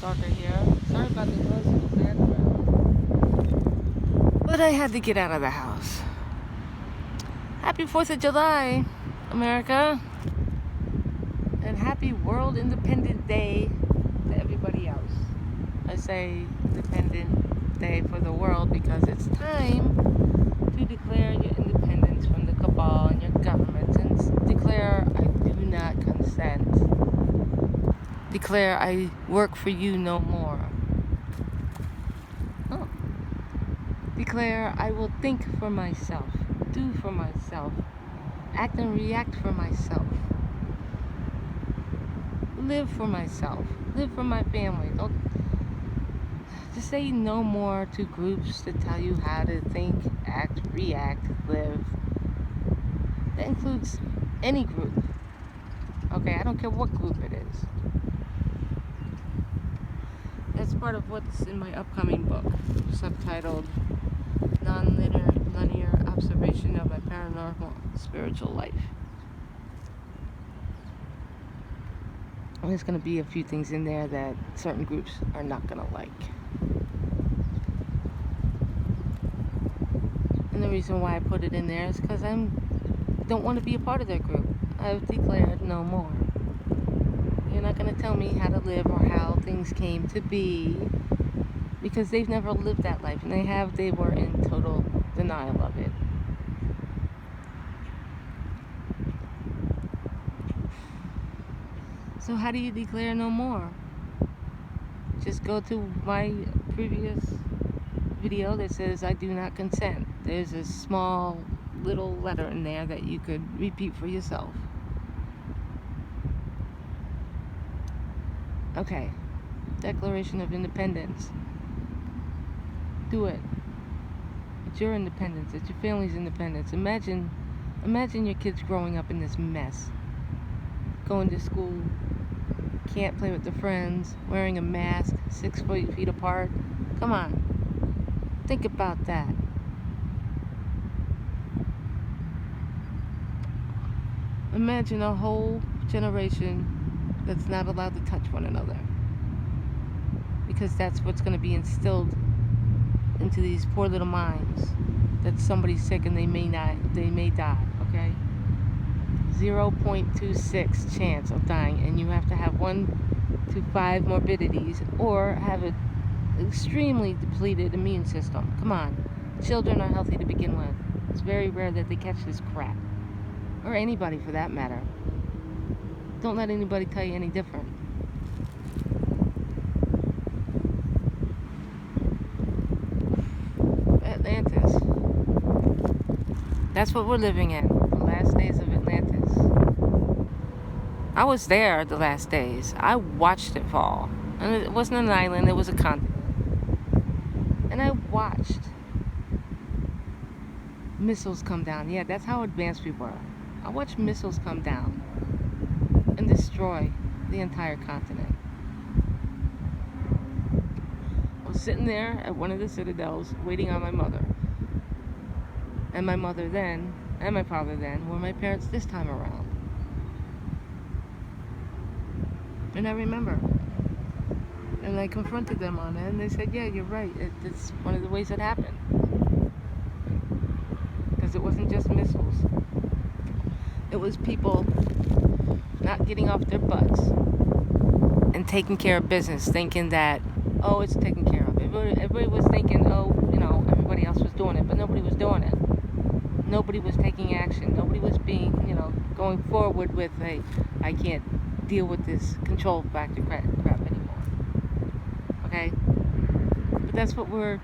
darker here. Sorry about the noise in the background. But I had to get out of the house. Happy 4th of July, America. And happy World Independent Day to everybody else. I say Independent Day for the world because it's time to declare your independence from the cabal and your government and declare I do not consent. Declare I work for you no more. Oh. Declare I will think for myself, do for myself, act and react for myself, live for myself, live for my family. Don't just say no more to groups that tell you how to think, act, react, live. That includes any group. Okay, I don't care what group it is. That's part of what's in my upcoming book, subtitled Non-Linear Observation of My Paranormal Spiritual Life. And there's going to be a few things in there that certain groups are not going to like. And the reason why I put it in there is because I don't want to be a part of their group. I've declared no more. You're not going to tell me how to live or how things came to be because they've never lived that life, and they were in total denial of it. So how do you declare no more? Just go to my previous video that says I do not consent. There's a small little letter in there that you could repeat for yourself. Okay, Declaration of Independence. Do it. It's your independence. It's your family's independence. Imagine your kids growing up in this mess. Going to school, can't play with their friends, wearing a mask, 6 feet apart. Come on. Think about that. Imagine a whole generation that's not allowed to touch one another, because that's what's going to be instilled into these poor little minds, that somebody's sick and they may die, okay? 0.26 chance of dying, and you have to have 1 to 5 morbidities or have an extremely depleted immune system. Come on. Children are healthy to begin with. It's very rare that they catch this crap, or anybody for that matter. Don't let anybody tell you any different. Atlantis. That's what we're living in. The last days of Atlantis. I was there the last days. I watched it fall. And it wasn't an island, it was a continent. And I watched missiles come down. Yeah, that's how advanced we were. I watched missiles come down and destroy the entire continent. I was sitting there at one of the citadels waiting on my mother. And my mother then, and my father then, were my parents this time around. And I remember. And I confronted them on it, and they said, yeah, you're right. It's one of the ways it happened. Because it wasn't just missiles. It was people not getting off their butts and taking care of business, thinking that, oh, it's taken care of. Everybody was thinking, oh, everybody else was doing it, but nobody was doing it. Nobody was taking action. Nobody was being, going forward with, hey, I can't deal with this control factor crap anymore. Okay? But that's what we're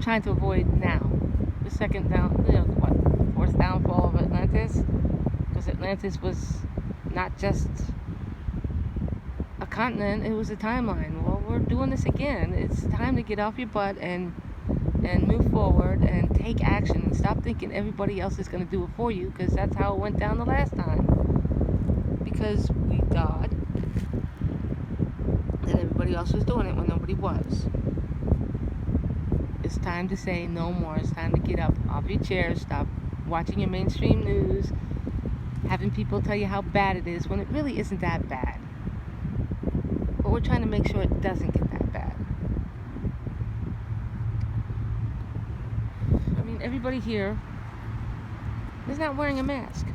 trying to avoid now. The second fourth downfall of Atlantis. Because Atlantis was not just a continent, it was a timeline. Well, we're doing this again. It's time to get off your butt and move forward and take action and stop thinking everybody else is going to do it for you, because that's how it went down the last time. Because we thought that everybody else was doing it when nobody was. It's time to say no more. It's time to get up off your chair, stop watching your mainstream news, having people tell you how bad it is when it really isn't that bad. But we're trying to make sure it doesn't get that bad. I mean, everybody here is not wearing a mask.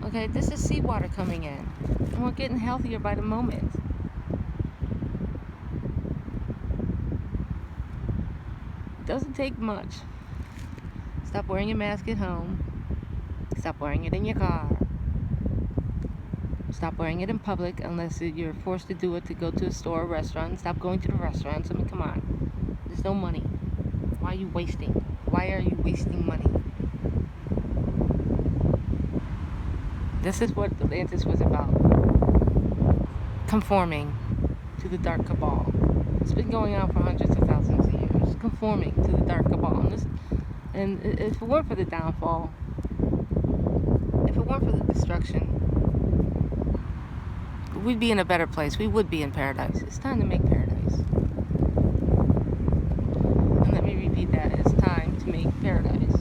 Okay, this is seawater coming in, and we're getting healthier by the moment. It doesn't take much. Stop wearing your mask at home. Stop wearing it in your car. Stop wearing it in public unless you're forced to do it to go to a store or restaurant. Stop going to the restaurants. I mean, come on. There's no money. Why are you wasting? Why are you wasting money? This is what Atlantis was about. Conforming to the dark cabal. It's been going on for hundreds of thousands of years. Conforming to the dark cabal. And if it weren't for the downfall, if it weren't for the destruction, we'd be in a better place. We would be in paradise. It's time to make paradise. And let me repeat that. It's time to make paradise.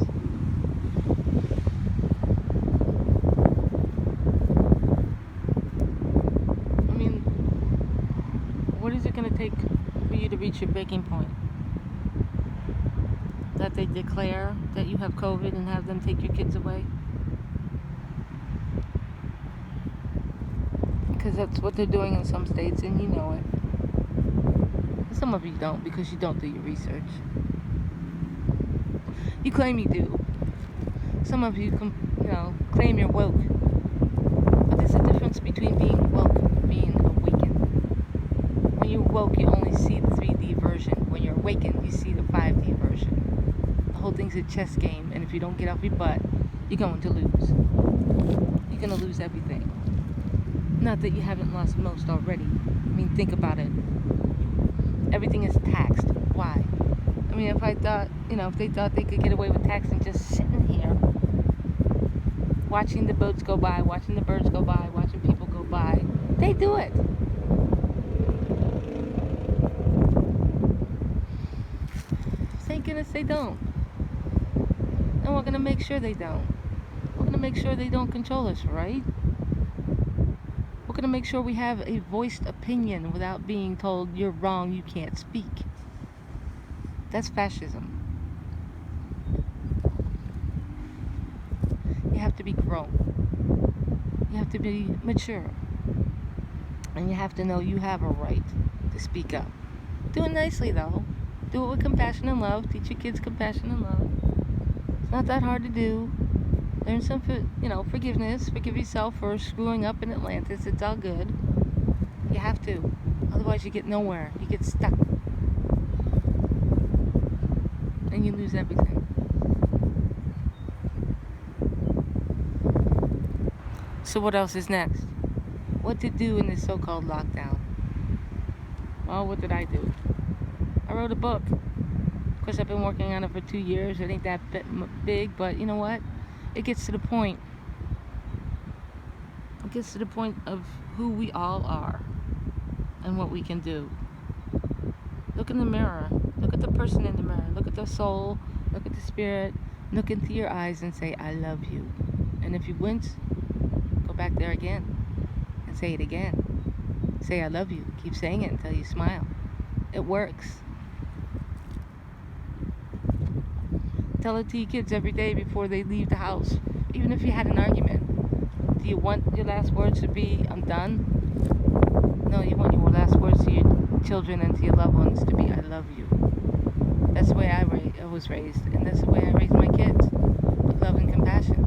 I mean, what is it going to take for you to reach your breaking point? That they declare that you have COVID and have them take your kids away? Because that's what they're doing in some states, and you know it. Some of you don't, because you don't do your research. You claim you do. Some of you, claim you're woke. But there's a difference between being woke and being awakened. When you're woke, you only see the 3D version. When you're awakened, you see the 5D version. The whole thing's a chess game, and if you don't get off your butt, you're going to lose. You're going to lose everything. Not that you haven't lost most already. I mean, think about it. Everything is taxed. Why? I mean, if they thought they could get away with taxing just sitting here, watching the boats go by, watching the birds go by, watching people go by, they do it. Thank goodness they don't. And we're going to make sure they don't. We're going to make sure they don't control us, right? We're going to make sure we have a voiced opinion without being told, you're wrong, you can't speak. That's fascism. You have to be grown. You have to be mature. And you have to know you have a right to speak up. Do it nicely, though. Do it with compassion and love. Teach your kids compassion and love. It's not that hard to do. Learn some, forgiveness. Forgive yourself for screwing up in Atlantis. It's all good. You have to. Otherwise, you get nowhere. You get stuck. And you lose everything. So what else is next? What to do in this so-called lockdown? Well, what did I do? I wrote a book. Of course, I've been working on it for 2 years. It ain't that big, but you know what? It gets to the point. It gets to the point of who we all are and what we can do. Look in the mirror. Look at the person in the mirror. Look at the soul. Look at the spirit. Look into your eyes and say, I love you. And if you wince, go back there again and say it again. Say, I love you. Keep saying it until you smile. It works. Tell it to your kids every day before they leave the house. Even if you had an argument. Do you want your last words to be, I'm done? No, you want your last words to your children and to your loved ones to be, I love you. That's the way I was raised. And that's the way I raised my kids. With love and compassion.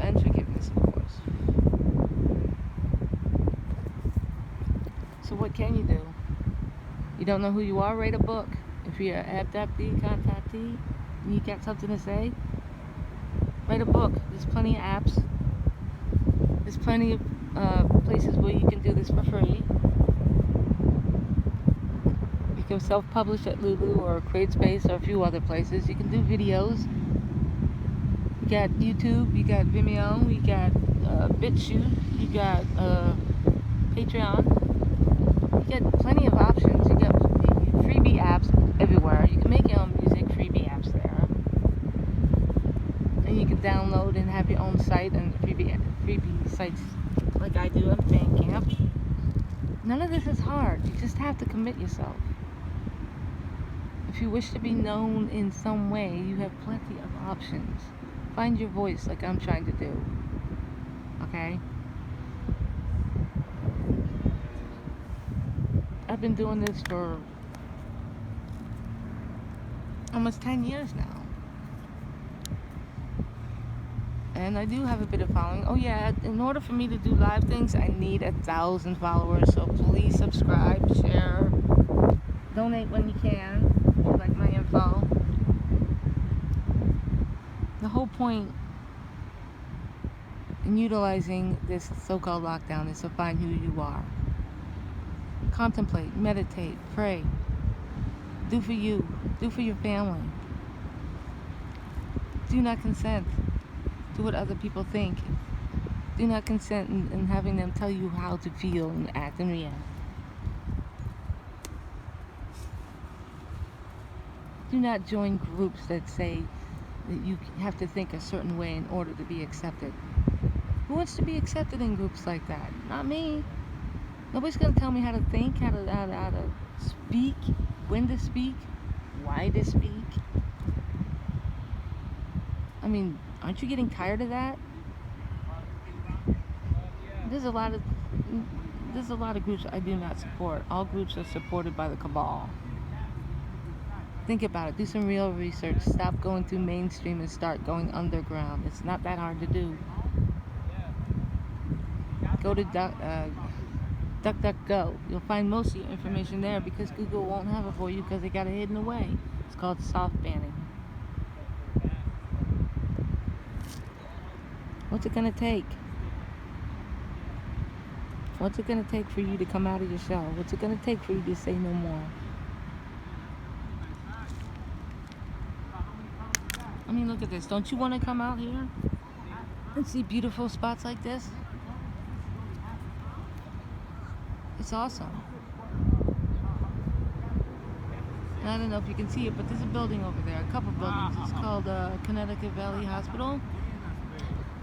And forgiveness, of course. So what can you do? You don't know who you are? Write a book. If you're an abductee, contactee, and you got something to say, write a book. There's plenty of apps. There's plenty of places where you can do this for free. You can self-publish at Lulu or CreateSpace or a few other places. You can do videos. You got YouTube, you got Vimeo, you got BitChute, you got Patreon. You get plenty of options. You got freebie apps everywhere. You can make your own music, freebie apps there. And you can download and have your own own site and freebie sites like I do on Bandcamp. None of this is hard. You just have to commit yourself. If you wish to be known in some way, you have plenty of options. Find your voice like I'm trying to do. Okay? I've been doing this for almost 10 years now. And I do have a bit of following. Oh yeah, in order for me to do live things, I need 1,000 followers. So please subscribe, share, donate when you can. If you like my info. The whole point in utilizing this so-called lockdown is to find who you are. Contemplate, meditate, pray. Do for you. Do for your family. Do not consent to what other people think. Do not consent in having them tell you how to feel and act and react. Do not join groups that say that you have to think a certain way in order to be accepted. Who wants to be accepted in groups like that? Not me. Nobody's going to tell me how to think, how to speak, when to speak, why to speak. I mean, aren't you getting tired of that? There's a lot of groups I do not support. All groups are supported by the cabal. Think about it. Do some real research. Stop going through mainstream and start going underground. It's not that hard to do. Go to DuckDuckGo. You'll find most of your information there because Google won't have it for you because they got it hidden away. It's called soft banning. What's it going to take? What's it going to take for you to come out of your shell? What's it going to take for you to say no more? I mean, look at this. Don't you want to come out here and see beautiful spots like this? It's awesome. And I don't know if you can see it, but there's a building over there, a couple buildings. It's called Connecticut Valley Hospital.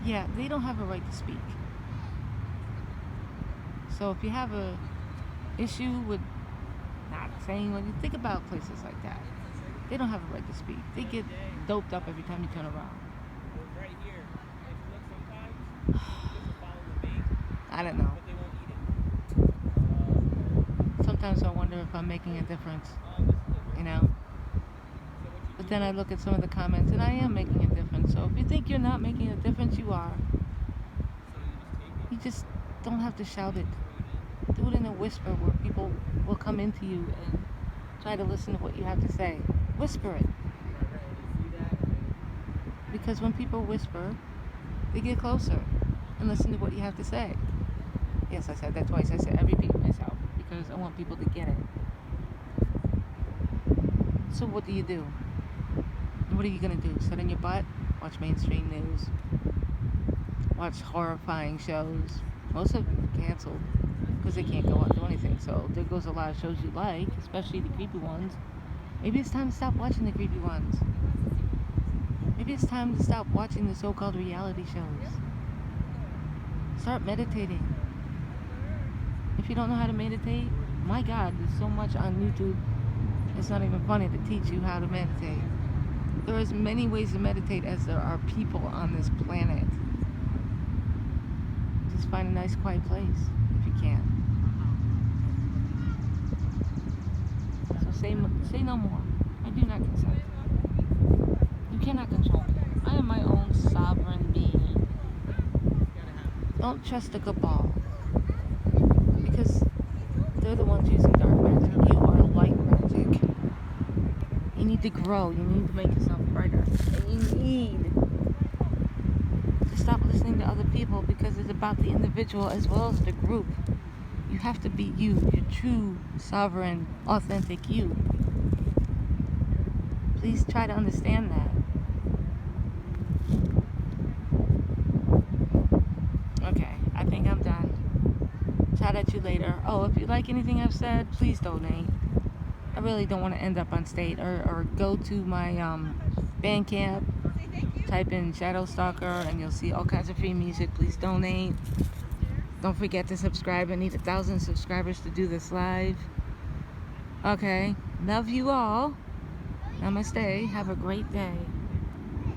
Yeah, they don't have a right to speak. So if you have a issue with not saying what you think about places like that, they don't have a right to speak. They get doped up every time you turn around. I don't know. Sometimes I wonder if I'm making a difference, you know? But then I look at some of the comments and I am making a difference. So if you think you're not making a difference, you are. You just don't have to shout it. Do it in a whisper where people will come into you and try to listen to what you have to say. Whisper it. Because when people whisper, they get closer and listen to what you have to say. Yes, I said that twice. I said I repeat myself because I want people to get it. So what do you do? What are you going to do? Sit in your butt? Watch mainstream news? Watch horrifying shows? Most of them are canceled because they can't go out and do anything. So there goes a lot of shows you like, especially the creepy ones. Maybe it's time to stop watching the creepy ones. Maybe it's time to stop watching the so-called reality shows. Start meditating. If you don't know how to meditate, my God, there's so much on YouTube. It's not even funny to teach you how to meditate. There are as many ways to meditate as there are people on this planet. Just find a nice quiet place if you can. So say no more. I do not consent. You cannot control me. I am my own sovereign being. Don't trust the cabal. Because they're the ones using dark magic. You are light magic. You need to grow. You need to make yourself brighter. And you need to stop listening to other people because it's about the individual as well as the group. You have to be you, your true, sovereign, authentic you. Please try to understand that. Okay, I think I'm done. Chat at you later. Oh, if you like anything I've said, please donate. I really don't want to end up on state or go to my Bandcamp Type in Shadow Stalker and you'll see all kinds of free music. Please donate. Don't forget to subscribe. I need 1,000 subscribers to do this live. Okay. Love you all. Namaste. Have a great day.